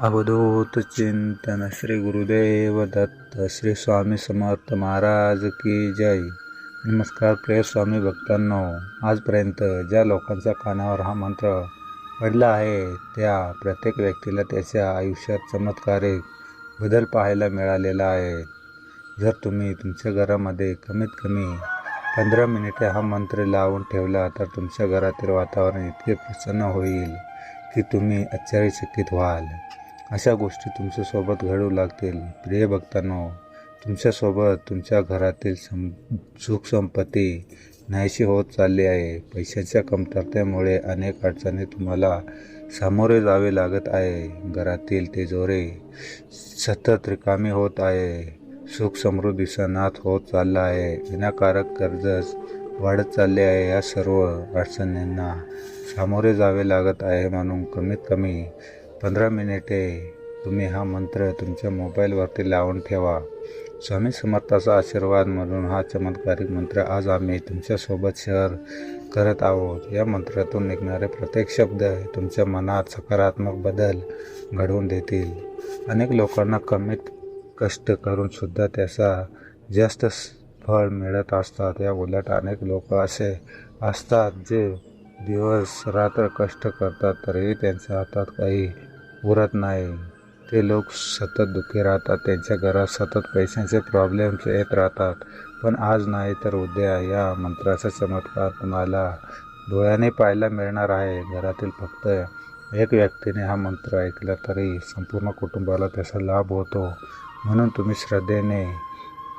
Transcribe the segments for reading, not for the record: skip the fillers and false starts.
अवधूत चिंतन श्री गुरुदेव दत्त श्री स्वामी समर्थ महाराज की जय. नमस्कार प्रिय स्वामी भक्तांनो, आजपर्यंत ज्या लोकांच्या कानावर हा मंत्र पडला आहे त्या प्रत्येक व्यक्तीला त्याच्या आयुष्यात चमत्कारिक बदल पाहायला मिळालेला आहे. जर तुम्ही तुमच्या घरामध्ये कमीत कमी 15 मिनिटे हा मंत्र लावून ठेवला तर तुमच्या घरातील वातावरण इतके प्रसन्न होईल की तुम्ही आश्चर्यचकित व्हाल. अशा गोष्टी तुमच्यासोबत घडू लागतील. प्रिय भक्तांनो, तुमच्यासोबत तुमच्या घरातील सुख संपत्ती नाहीशी होत चालली आहे. पैशांच्या कमतरतेमुळे अनेक अडचणी तुम्हाला सामोरे जावे लागत आहे. घरातील तिजोरी सतत रिकामी होत आहे. सुख समृद्धीचा नाथ होत चालला आहे. विनाकारक कर्ज वाढत चालले आहे. या सर्व अडचणींना सामोरे जावे लागत आहे. म्हणून कमीत कमी 15 मिनिटे तुम्ही हा मंत्र तुमच्या मोबाईलवरती लावून ठेवा. स्वामी समर्थाचा आशीर्वाद म्हणून हा चमत्कारिक मंत्र आज आम्ही तुमच्यासोबत शेअर करत आहोत. या मंत्रातून निघणारे प्रत्येक शब्द तुमच्या मनात सकारात्मक बदल घडवून देतील. अनेक लोकांना कमीत कष्ट करून सुद्धा त्याचा जास्त फळ मिळत असतात. या उलट अनेक लोक असे असतात जे दिवस रात्र कष्ट करतात तरीही त्यांच्या हातात काही उरत नाही. ते लोक सतत दुःखी राहतात. त्यांच्या घरात सतत पैशांचे प्रॉब्लेम्स येत राहतात. पण आज नाही तर उद्या या मंत्राचा चमत्कार तुम्हाला डोळ्याने पाहायला मिळणार आहे. घरातील फक्त एक व्यक्तीने हा मंत्र ऐकला तरी संपूर्ण कुटुंबाला त्याचा लाभ होतो. म्हणून तुम्ही श्रद्धेने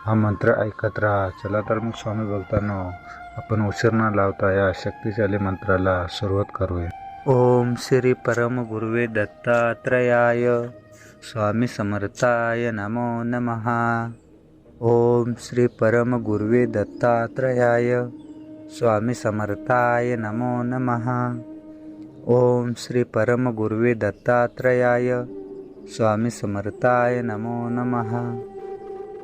हा मंत्र ऐकत राहा. चला तर मग स्वामी भक्तांनो, आपण उशीर न लावता या शक्तिशाली मंत्राला सुरुवात करूया. ओम श्री परम गुरुवे दत्तात्रयाय स्वामी समर्थाय नमो नमः. ओम श्री परम गुरुवे दत्तात्रयाय स्वामी समर्थाय नमो नमः. ओम श्री परम गुरुवे दत्तात्रयाय स्वामी समर्थाय नमो नमः.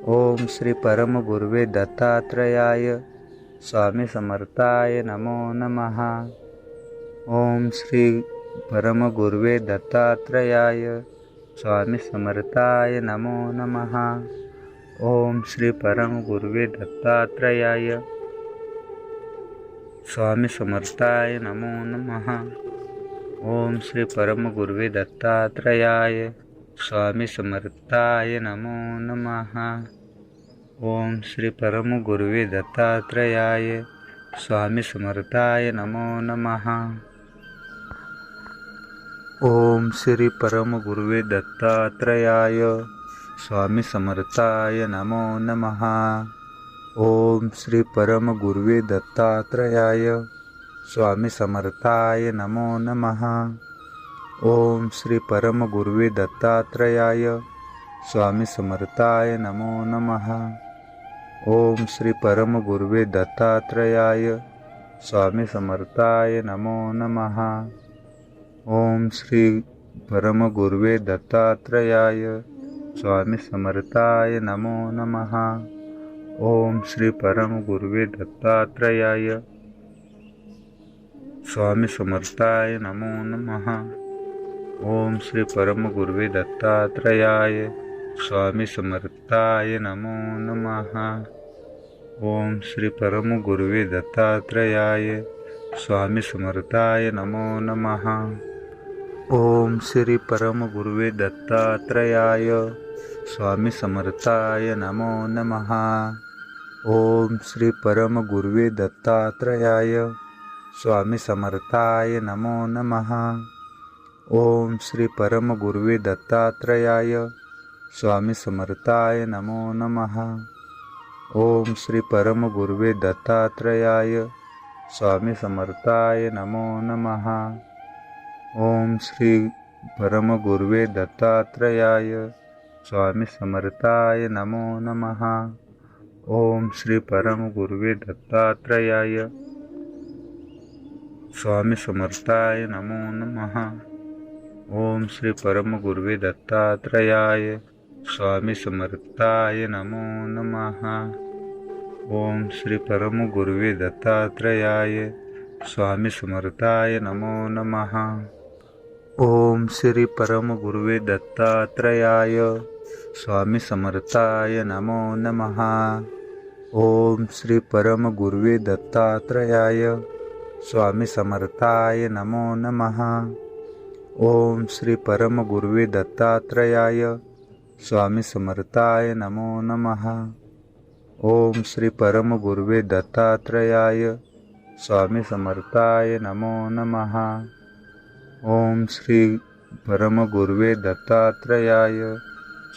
ओम श्री परम गुरुवे दत्तात्रयाय स्वामी समर्थाय नमो नमः. ओम श्री परम गुरुवे दत्तात्रयाय स्वामी समर्थाय नमो नमः. ओम श्री परम गुरुवे दत्तात्रयाय स्वामी समर्थाय नमो नमः. ओम श्री परम गुरुवे दत्तात्रयाय स्वामी समर्थाय नमो नमः. ओम श्री परम गुरुवे दत्तात्रयाय स्वामी समर्थाय नमो नमः. ओम श्री परम गुरुवे दत्तात्रयाय स्वामी समर्थाय नमो नमः. ओम श्री परम गुरुवे दत्तात्रयाय स्वामी समर्थाय नमो नमः. ओम श्री परम गुरुवे दत्तात्रयाय स्वामी समर्थाय नमो नमः. ओम श्री परम गुरुवे दत्तात्रयाय स्वामी समर्थाय नमो नमः. ओम श्री परम गुरुवे दत्तात्रयाय स्वामी समर्थाय नमो नमः. ओम श्री परम गुरुवे दत्तात्रयाय स्वामी समर्थाय नमो नमः. ओम श्री परम गुरुवे दत्तात्रयाय स्वामी समर्थाय नमो नमः. ओम श्री परम गुरुवे दत्तात्रयाय स्वामी समर्थाय नमो नमः. ओम श्री परम गुरुवे दत्तात्रयाय स्वामी समर्थाय नमो नमः. ओम श्री परम गुरुवे दत्तात्रयाय स्वामी समर्थाय नमो नमः. ओम श्री परम गुरुवे दत्तात्रयाय स्वामी समर्थाय नमो नमः. ओम श्री परम गुरुवे दत्तात्रयाय स्वामी समर्थाय नमो नमः. ओम श्री परम गुरुवे दत्तात्रयाय स्वामी समर्थाय नमो नमः. ओम श्री परम गुरुवे दत्तात्रयाय स्वामी समर्थाय नमो नमः. ओम श्री परम गुरुवे दत्तात्रयाय स्वामी समर्थाय नमो नमः. ओम श्री परम गुरुवे दत्तात्रयाय स्वामी समर्थाय नमो नमः. ओम श्री परम गुरुवे दत्तात्रयाय स्वामी समर्थाय नमो नमः। ओम श्री परम गुरुवे दत्तात्रयाय स्वामी समर्थाय नमो नमः। ओम श्री परम गुरुवे दत्तात्रयाय स्वामी समर्थाय नमो नमः। ओम श्री परम गुरुवे दत्तात्रयाय स्वामी समर्थाय नमो नमः। ओम श्री परम गुरुवे दत्तात्रयाय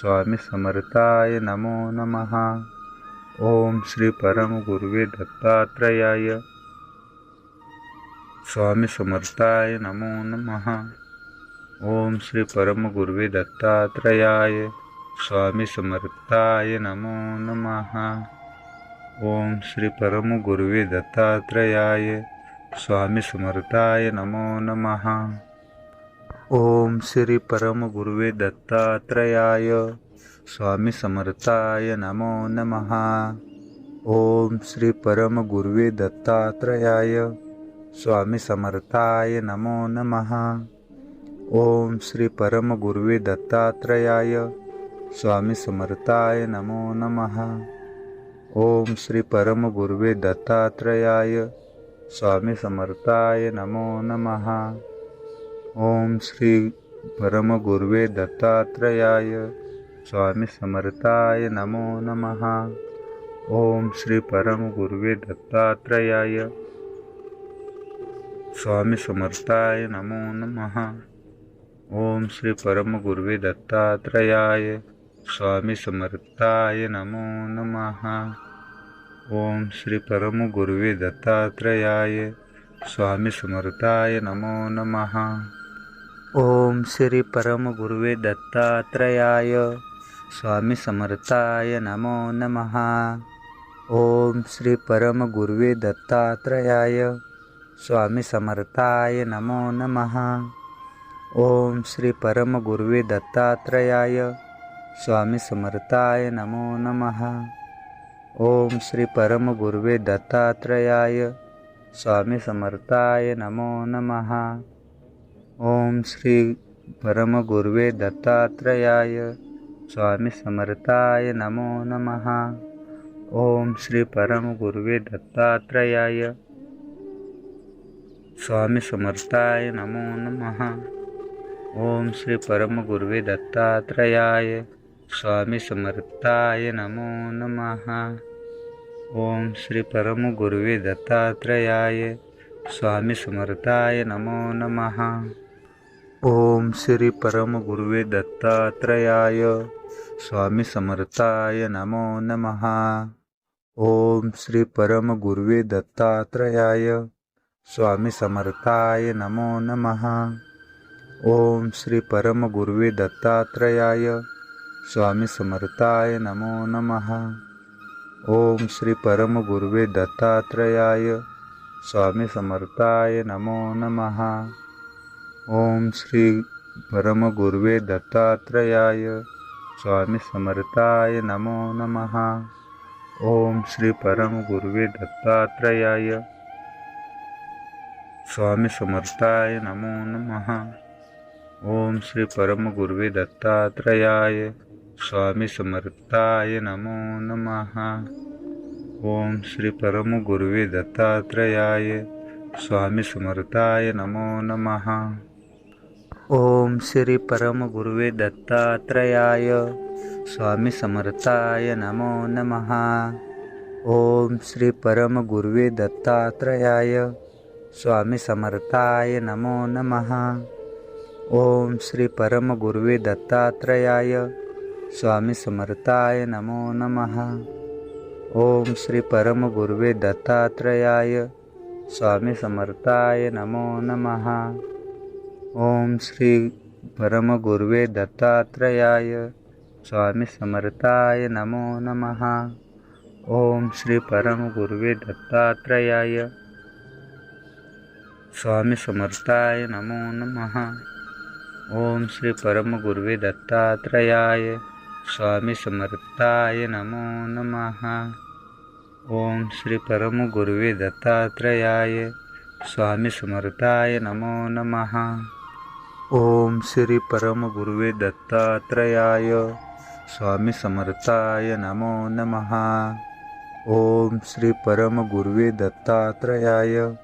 स्वामी समर्थाय नमो नमः। ओम श्री परम गुरुवे दत्तात्रयाय स्वामी समर्थाय नमो नमः। ओम श्री परम गुरुवे दत्तात्रयाय स्वामी समर्थाय नमो नमः। ओम श्री परम गुरुवे दत्तात्रयाय स्वामी समर्थाय नमो नमः। ओम श्री परम गुरुवे दत्तात्रयाय स्वामी समर्थाय नमो नमः। ओम श्री परम गुरुवे दत्तात्रयाय स्वामी समर्थाय नमो नमः। ओम श्री परम गुरुवे दत्तात्रयाय स्वामी समर्थाय नमो नमः। ओम श्री परम गुरुवे दत्तात्रयाय स्वामी समर्थाय नमो नमः। ओम श्री परम गुरुवे दत्तात्रयाय स्वामी समर्थाय नमो नमः। ओम श्री परम गुरुवे दत्तात्रयाय स्वामी समर्थाय नमो नमः। ओम श्री परम गुरुवे दत्तात्रयाय स्वामी समर्थाय नमो नमः। ओम श्री परम गुरुवे दत्तात्रयाय स्वामी समर्थाय नमो नमः। ओम श्री परम गुरुवे दत्तात्रयाय स्वामी समर्थाय नमो नमः। ओम श्री परम गुरुवे दत्तात्रयाय स्वामी समर्थाय नमो नमः। ओम श्री परम गुरुवे दत्तात्रयाय स्वामी समर्थाय नमो नमः। ओम श्री परम गुरुवे दत्तात्रयाय स्वामी समर्थाय नमो नमः। ओम श्री परम गुरुवे दत्तात्रयाय स्वामी समर्थाय नमो नमः। ओम श्री परम गुरुवे दत्तात्रयाय स्वामी समर्थाय नमो नमः। ओम श्री परम गुरुवे दत्तात्रयाय स्वामी समर्थाय नमो नमः। ओम श्री परम गुरुवे दत्तात्रयाय स्वामी समर्थाय नमो नमः। ओम श्री परम गुरुवे दत्तात्रयाय स्वामी समर्थाय नमो नमः। ओम श्री परम गुरुवे दत्तात्रयाय स्वामी समर्थाय नमो नमः। ओम श्री परम गुरुवे दत्तात्रयाय स्वामी समर्थाय नमो नमः। ओम श्री परम गुरुवे दत्तात्रयाय स्वामी समर्थाय नमो नमः। ओम श्री परम गुरुवे दत्तात्रयाय स्वामी समर्थाय नमो नमः। ओम श्री परम गुरुवे दत्तात्रयाय स्वामी समर्थाय नमो नमः। ओम श्री परम गुरुवे दत्तात्रयाय स्वामी समर्थाय नमो नमः। ओम श्री परम गुरुवे दत्तात्रयाय स्वामी समर्थाय नमो नमः। ओम श्री परम गुरुवे दत्तात्रयाय स्वामी समर्थाय नमो नमः। ओम श्री परम गुरुवे दत्तात्रयाय स्वामी समर्थाय नमो नमः। ओम श्री परम गुरुवे दत्तात्रयाय स्वामी समर्थाय नमो नमः। ओम श्री परम गुरुवे दत्तात्रयाय स्वामी समर्थाय नमो नमः। ओम श्री परम गुरुवे दत्तात्रयाय स्वामी समर्थाय नमो नमः। ओम श्री परम गुरुवे दत्तात्रयाय स्वामी समर्थाय नमो नमः। ओम श्री परम गुरुवे दत्तात्रयाय स्वामी समर्थाय नमो नमः। ओम श्री परम गुरुवे दत्तात्रयाय स्वामी समर्थाय नमो नमः। ओम श्री परम गुरुवे दत्तात्रयाय स्वामी समर्थाय नमो नमः. ओम श्री परम गुरुवे दत्तात्रयाय